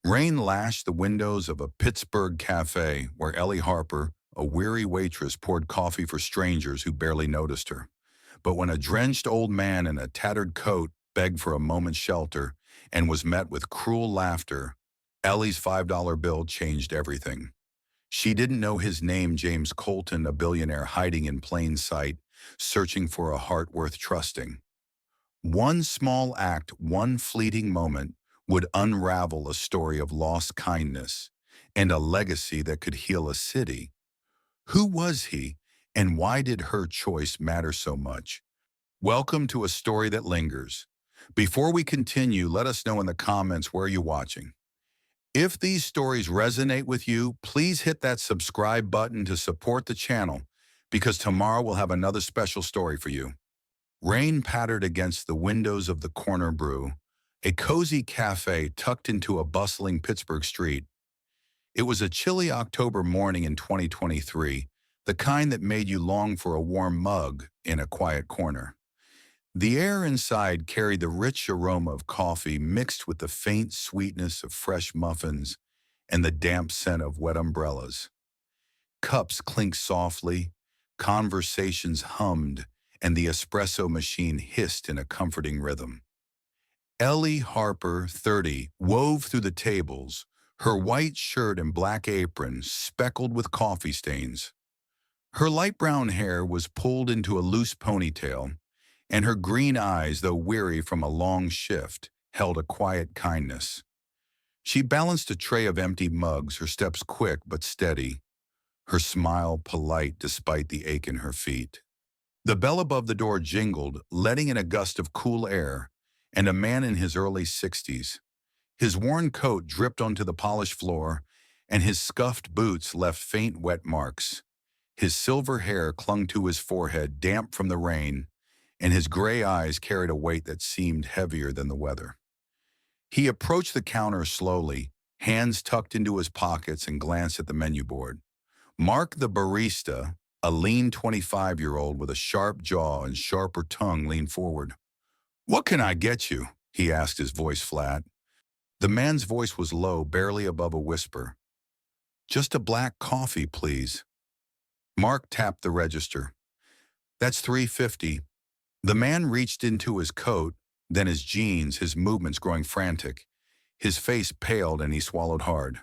Rain lashed the windows of a Pittsburgh cafe where Ellie Harper, a weary waitress, poured coffee for strangers who barely noticed her. But when a drenched old man in a tattered coat begged for a moment's shelter and was met with cruel laughter, Ellie's $5 bill changed everything. She didn't know his name, James Colton, a billionaire hiding in plain sight, searching for a heart worth trusting. One small act, one fleeting moment, would unravel a story of lost kindness and a legacy that could heal a city. Who was he, and why did her choice matter so much? Welcome to A Story That Lingers. Before we continue, let us know in the comments where you're watching. If these stories resonate with you, please hit that subscribe button to support the channel, because tomorrow we'll have another special story for you. Rain pattered against the windows of the Corner Brew, a cozy cafe tucked into a bustling Pittsburgh street. It was a chilly October morning in 2023, the kind that made you long for a warm mug in a quiet corner. The air inside carried the rich aroma of coffee mixed with the faint sweetness of fresh muffins and the damp scent of wet umbrellas. Cups clinked softly, conversations hummed, and the espresso machine hissed in a comforting rhythm. Ellie Harper, 30, wove through the tables, her white shirt and black apron speckled with coffee stains. Her light brown hair was pulled into a loose ponytail, and her green eyes, though weary from a long shift, held a quiet kindness. She balanced a tray of empty mugs, her steps quick but steady, her smile polite despite the ache in her feet. The bell above the door jingled, letting in a gust of cool air, and a man in his early 60s. His worn coat dripped onto the polished floor, and his scuffed boots left faint wet marks. His silver hair clung to his forehead, damp from the rain, and his gray eyes carried a weight that seemed heavier than the weather. He approached the counter slowly, hands tucked into his pockets, and glanced at the menu board. Mark, the barista, a lean 25-year-old with a sharp jaw and sharper tongue, leaned forward. "What can I get you?" he asked, his voice flat. The man's voice was low, barely above a whisper. "Just a black coffee, please." Mark tapped the register. "That's $3.50. The man reached into his coat, then his jeans, his movements growing frantic. His face paled and he swallowed hard.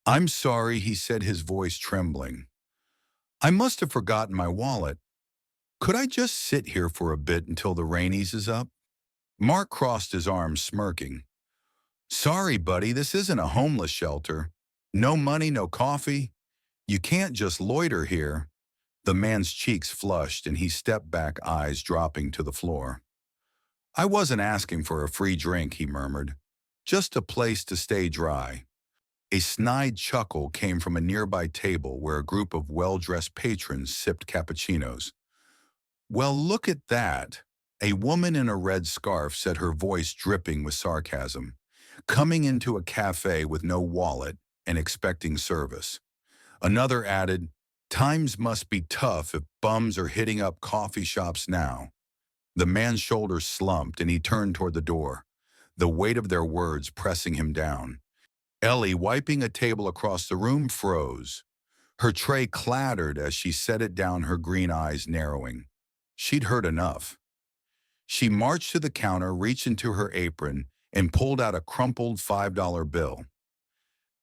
"I'm sorry," he said, his voice trembling. "I must have forgotten my wallet. Could I just sit here for a bit until the rain eases up?" Mark crossed his arms, smirking. "Sorry, buddy, this isn't a homeless shelter. No money, no coffee. You can't just loiter here." The man's cheeks flushed and he stepped back, eyes dropping to the floor. "I wasn't asking for a free drink," he murmured. "Just a place to stay dry." A snide chuckle came from a nearby table where a group of well-dressed patrons sipped cappuccinos. "Well, look at that," a woman in a red scarf said, her voice dripping with sarcasm, coming into a cafe with no wallet and expecting service. Another added, "Times must be tough if bums are hitting up coffee shops now." The man's shoulders slumped and he turned toward the door, the weight of their words pressing him down. Ellie, wiping a table across the room, froze. Her tray clattered as she set it down, her green eyes narrowing. She'd heard enough. She marched to the counter, reached into her apron, and pulled out a crumpled $5 bill.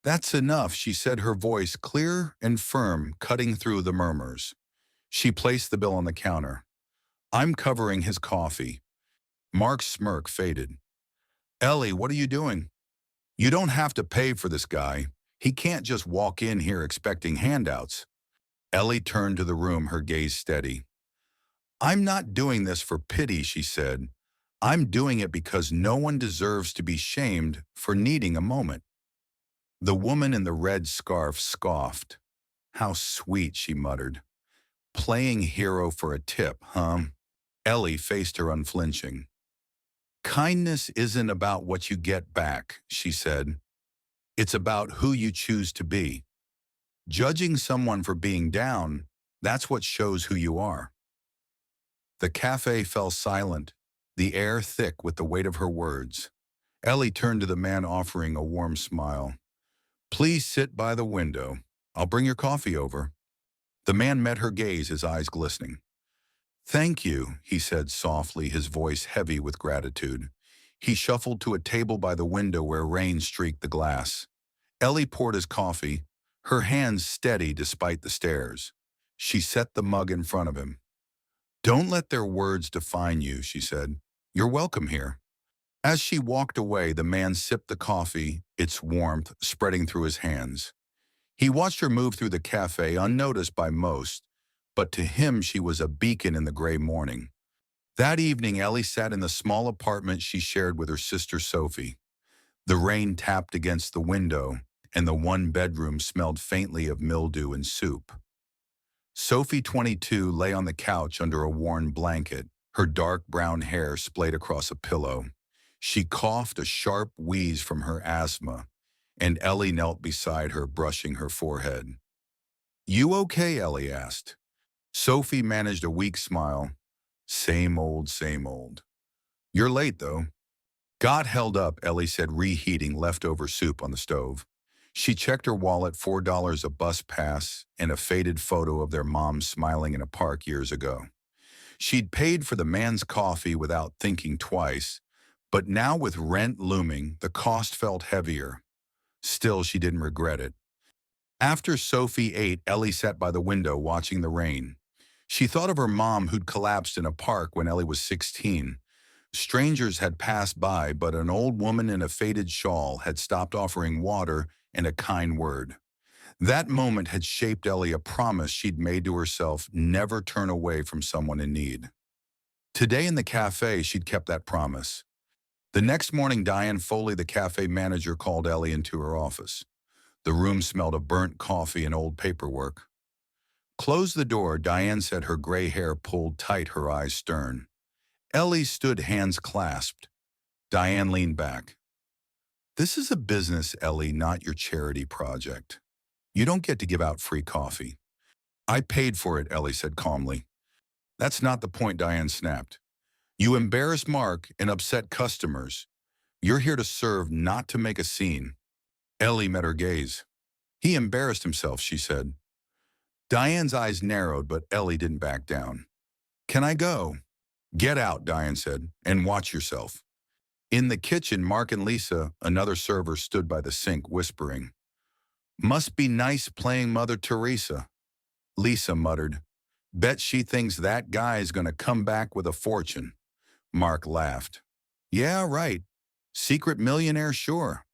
"That's enough," she said, her voice clear and firm, cutting through the murmurs. She placed the bill on the counter. "I'm covering his coffee." Mark's smirk faded. "Ellie, what are you doing? You don't have to pay for this guy. He can't just walk in here expecting handouts." Ellie turned to the room, her gaze steady. "I'm not doing this for pity," she said. "I'm doing it because no one deserves to be shamed for needing a moment." The woman in the red scarf scoffed. "How sweet," she muttered. "Playing hero for a tip, huh?" Ellie faced her unflinching. "Kindness isn't about what you get back," she said. "It's about who you choose to be. Judging someone for being down, that's what shows who you are." The cafe fell silent, the air thick with the weight of her words. Ellie turned to the man, offering a warm smile. Please sit by the window. I'll bring your coffee over. The man met her gaze, his eyes glistening. Thank you, he said softly, his voice heavy with gratitude. He shuffled to a table by the window where rain streaked the glass. Ellie poured his coffee, her hands steady despite the stares. She set the mug in front of him. Don't let their words define you, she said. You're welcome here. As she walked away, the man sipped the coffee, its warmth spreading through his hands. He watched her move through the cafe unnoticed by most, but to him she was a beacon in the gray morning. That evening, Ellie sat in the small apartment she shared with her sister Sophie. The rain tapped against the window, and the one bedroom smelled faintly of mildew and soup. Sophie, 22, lay on the couch under a worn blanket, her dark brown hair splayed across a pillow. She coughed, a sharp wheeze from her asthma, and Ellie knelt beside her, brushing her forehead. You okay, Ellie asked. Sophie managed a weak smile. Same old, same old. You're late, though. Got held up, Ellie said, reheating leftover soup on the stove. She checked her wallet, $4 a bus pass, and a faded photo of their mom smiling in a park years ago. She'd paid for the man's coffee without thinking twice, but now with rent looming, the cost felt heavier. Still, she didn't regret it. After Sophie ate, Ellie sat by the window watching the rain. She thought of her mom who'd collapsed in a park when Ellie was 16. Strangers had passed by, but an old woman in a faded shawl had stopped offering water and a kind word. That moment had shaped Ellie, a promise she'd made to herself: never turn away from someone in need. Today in the cafe, she'd kept that promise. The next morning, Diane Foley, the cafe manager, called Ellie into her office. The room smelled of burnt coffee and old paperwork. Close the door, Diane said, her gray hair pulled tight, her eyes stern. Ellie stood, hands clasped. Diane leaned back. This is a business, Ellie, not your charity project. You don't get to give out free coffee. I paid for it, Ellie said calmly. That's not the point, Diane snapped. You embarrass Mark and upset customers. You're here to serve, not to make a scene. Ellie met her gaze. He embarrassed himself, she said. Diane's eyes narrowed, but Ellie didn't back down. Can I go? Get out, Diane said, and watch yourself. In the kitchen, Mark and Lisa, another server, stood by the sink, whispering. Must be nice playing Mother Teresa. Lisa muttered. Bet she thinks that guy is going to come back with a fortune. Mark laughed. Yeah, right. Secret millionaire, sure.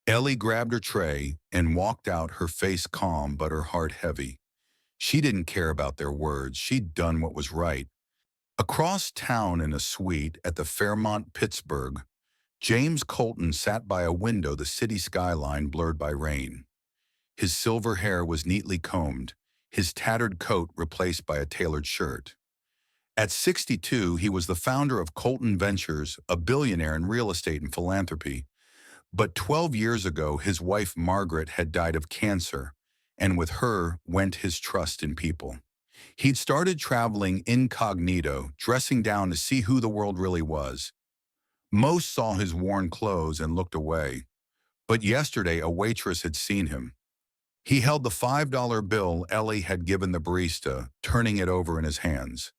Ellie grabbed her tray and walked out, her face calm but her heart heavy. She didn't care about their words. She'd done what was right. Across town in a suite at the Fairmont Pittsburgh, James Colton sat by a window, the city skyline blurred by rain. His silver hair was neatly combed, his tattered coat replaced by a tailored shirt. At 62, he was the founder of Colton Ventures, a billionaire in real estate and philanthropy. But 12 years ago, his wife Margaret had died of cancer, and with her went his trust in people. He'd started traveling incognito, dressing down to see who the world really was. Most saw his worn clothes and looked away. But yesterday, a waitress had seen him. He held the $5 bill Ellie had given the barista, turning it over in his hands.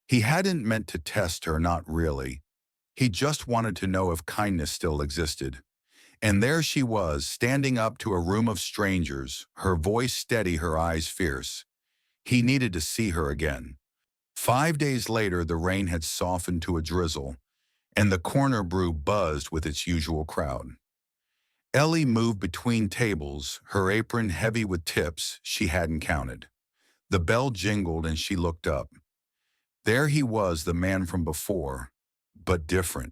He hadn't meant to test her, not really. He just wanted to know if kindness still existed. And there she was, standing up to a room of strangers, her voice steady, her eyes fierce. He needed to see her again. 5 days later, the rain had softened to a drizzle, and the corner brew buzzed with its usual crowd. Ellie moved between tables, her apron heavy with tips she hadn't counted. The bell jingled and she looked up. There he was, the man from before, but different.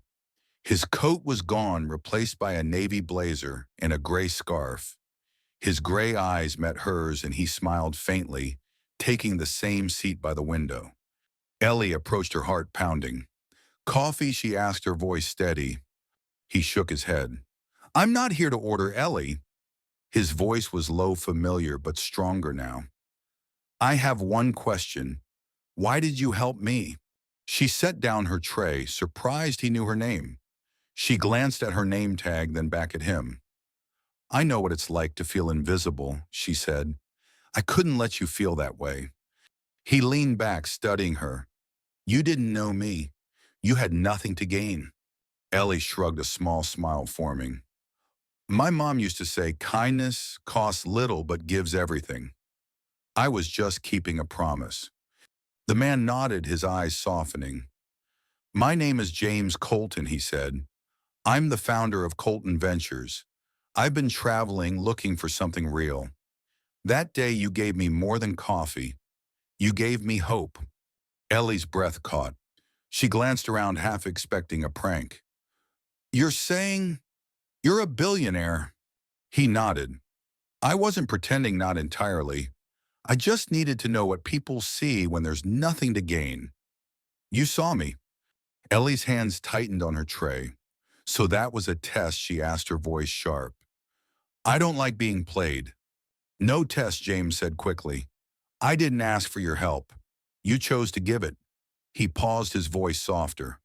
His coat was gone, replaced by a navy blazer and a gray scarf. His gray eyes met hers and he smiled faintly, taking the same seat by the window. Ellie approached, her heart pounding. Coffee, she asked, her voice steady. He shook his head. I'm not here to order, Ellie. His voice was low, familiar, but stronger now. I have one question. Why did you help me? She set down her tray, surprised he knew her name. She glanced at her name tag, then back at him. I know what it's like to feel invisible, she said. I couldn't let you feel that way. He leaned back, studying her. You didn't know me. You had nothing to gain. Ellie shrugged, a small smile forming. My mom used to say kindness costs little but gives everything. I was just keeping a promise. The man nodded, his eyes softening. My name is James Colton, he said. I'm the founder of Colton Ventures. I've been traveling looking for something real. That day you gave me more than coffee. You gave me hope. Ellie's breath caught. She glanced around, half expecting a prank. You're saying you're a billionaire? He nodded. I wasn't pretending, not entirely. I just needed to know what people see when there's nothing to gain. You saw me. Ellie's hands tightened on her tray. So that was a test, she asked, her voice sharp. I don't like being played. No test, James said quickly. I didn't ask for your help. You chose to give it. He paused, his voice softer.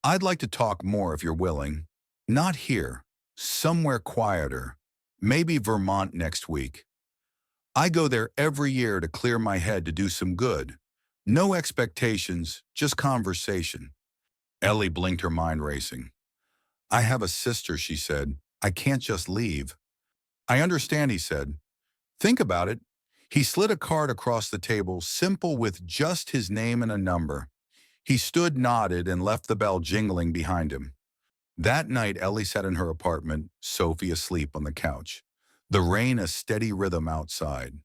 I'd like to talk more if you're willing. Not here. Somewhere quieter. Maybe Vermont next week. I go there every year to clear my head, to do some good. No expectations, just conversation. Ellie blinked, her mind racing. I have a sister, she said. I can't just leave. I understand, he said. Think about it. He slid a card across the table, simple, with just his name and a number. He stood, nodded, and left the bell jingling behind him. That night, Ellie sat in her apartment, Sophie asleep on the couch. The rain a steady rhythm outside.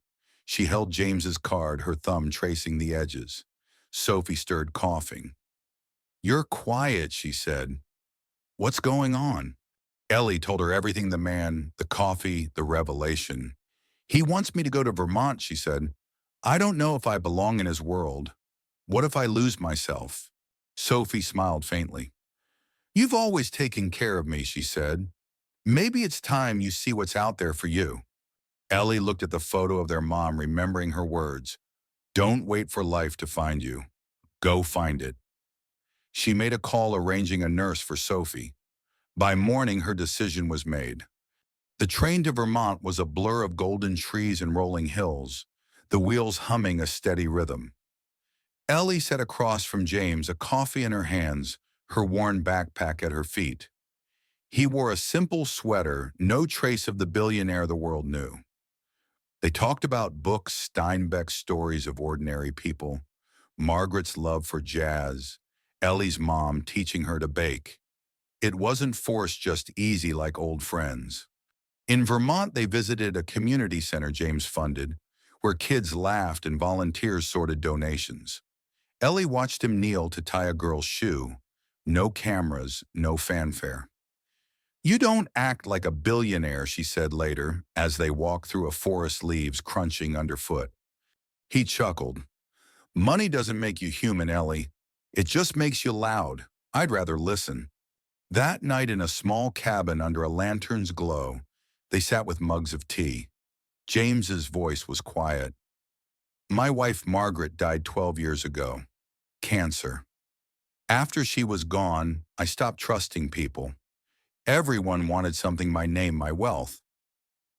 She held James's card, her thumb tracing the edges. Sophie stirred, coughing. You're quiet, she said. What's going on? Ellie told her everything, the man, the coffee, the revelation. He wants me to go to Vermont, she said. I don't know if I belong in his world. What if I lose myself? Sophie smiled faintly. You've always taken care of me, she said. Maybe it's time you see what's out there for you. Ellie looked at the photo of their mom, remembering her words. Don't wait for life to find you. Go find it. She made a call, arranging a nurse for Sophie. By morning, her decision was made. The train to Vermont was a blur of golden trees and rolling hills, the wheels humming a steady rhythm. Ellie sat across from James, a coffee in her hands, her worn backpack at her feet. He wore a simple sweater, no trace of the billionaire the world knew. They talked about books, Steinbeck's stories of ordinary people, Margaret's love for jazz, Ellie's mom teaching her to bake. It wasn't forced, just easy, like old friends. In Vermont, they visited a community center James funded, where kids laughed and volunteers sorted donations. Ellie watched him kneel to tie a girl's shoe. No cameras, no fanfare. You don't act like a billionaire, she said later, as they walked through a forest, leaves crunching underfoot. He chuckled. Money doesn't make you human, Ellie. It just makes you loud. I'd rather listen. That night, in a small cabin under a lantern's glow, they sat with mugs of tea. James's voice was quiet. My wife Margaret died 12 years ago. Cancer. After she was gone, I stopped trusting people. Everyone wanted something, my name, my wealth.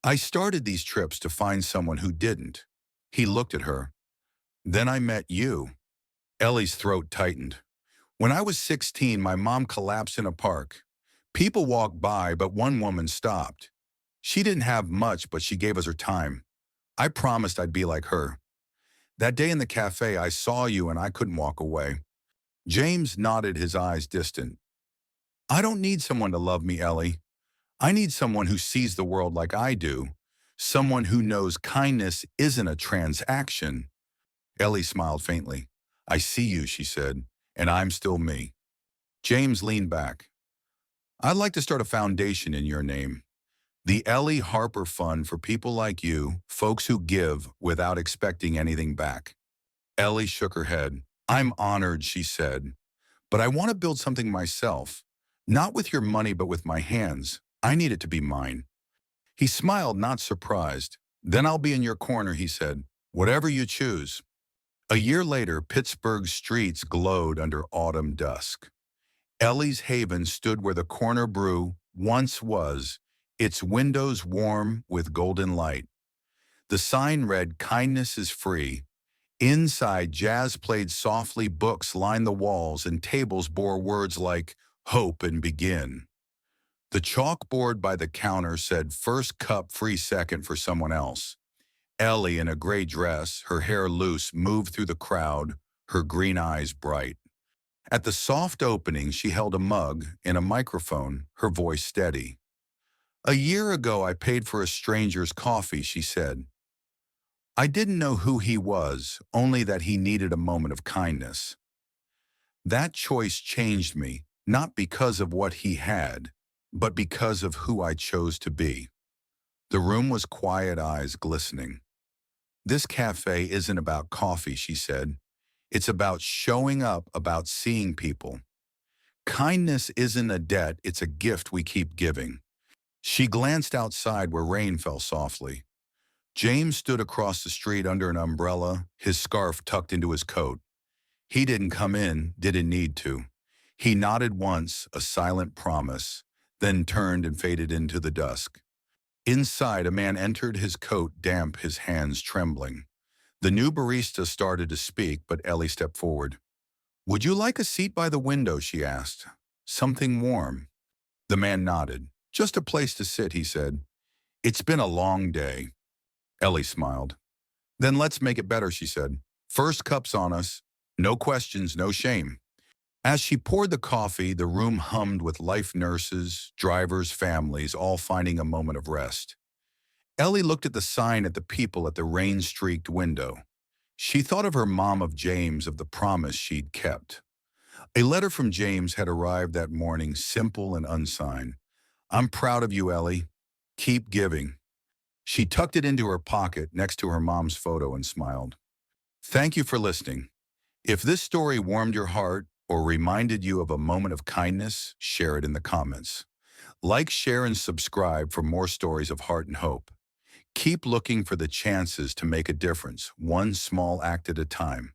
I started these trips to find someone who didn't. He looked at her. Then I met you. Ellie's throat tightened. When I was 16, my mom collapsed in a park. People walked by, but one woman stopped. She didn't have much, but she gave us her time. I promised I'd be like her. That day in the cafe, I saw you and I couldn't walk away. James nodded, his eyes distant. I don't need someone to love me, Ellie. I need someone who sees the world like I do. Someone who knows kindness isn't a transaction. Ellie smiled faintly. I see you, she said, and I'm still me. James leaned back. I'd like to start a foundation in your name. The Ellie Harper Fund, for people like you, folks who give without expecting anything back. Ellie shook her head. I'm honored, she said, but I want to build something myself. Not with your money, but with my hands. I need it to be mine. He smiled, not surprised. Then I'll be in your corner, he said. Whatever you choose. A year later, Pittsburgh's streets glowed under autumn dusk. Ellie's Haven stood where the corner brew once was, its windows warm with golden light. The sign read, "Kindness is free." Inside, jazz played softly, books lined the walls, and tables bore words like "hope" and "begin." The chalkboard by the counter said, "First cup, free second for someone else." Ellie, in a gray dress, her hair loose, moved through the crowd, her green eyes bright. At the soft opening, she held a mug and a microphone, her voice steady. "A year ago, I paid for a stranger's coffee," she said. "I didn't know who he was, only that he needed a moment of kindness. That choice changed me, not because of what he had, but because of who I chose to be." The room was quiet, eyes glistening. "This cafe isn't about coffee," she said. "It's about showing up, about seeing people. Kindness isn't a debt, it's a gift we keep giving." She glanced outside where rain fell softly. James stood across the street under an umbrella, his scarf tucked into his coat. He didn't come in, didn't need to. He nodded once, a silent promise, then turned and faded into the dusk. Inside, a man entered, his coat damp, his hands trembling. The new barista started to speak, but Ellie stepped forward. "Would you like a seat by the window?" she asked. "Something warm." The man nodded. "Just a place to sit," he said. "It's been a long day." Ellie smiled. "Then let's make it better," she said. "First cup's on us. No questions, no shame." As she poured the coffee, the room hummed with life nurses, drivers, families, all finding a moment of rest. Ellie looked at the sign, at the people, at the rain-streaked window. She thought of her mom, of James, of the promise she'd kept. A letter from James had arrived that morning, simple and unsigned. "I'm proud of you, Ellie. Keep giving." She tucked it into her pocket next to her mom's photo and smiled. Thank you for listening. If this story warmed your heart or reminded you of a moment of kindness, share it in the comments. Like, share, and subscribe for more stories of heart and hope. Keep looking for the chances to make a difference, one small act at a time.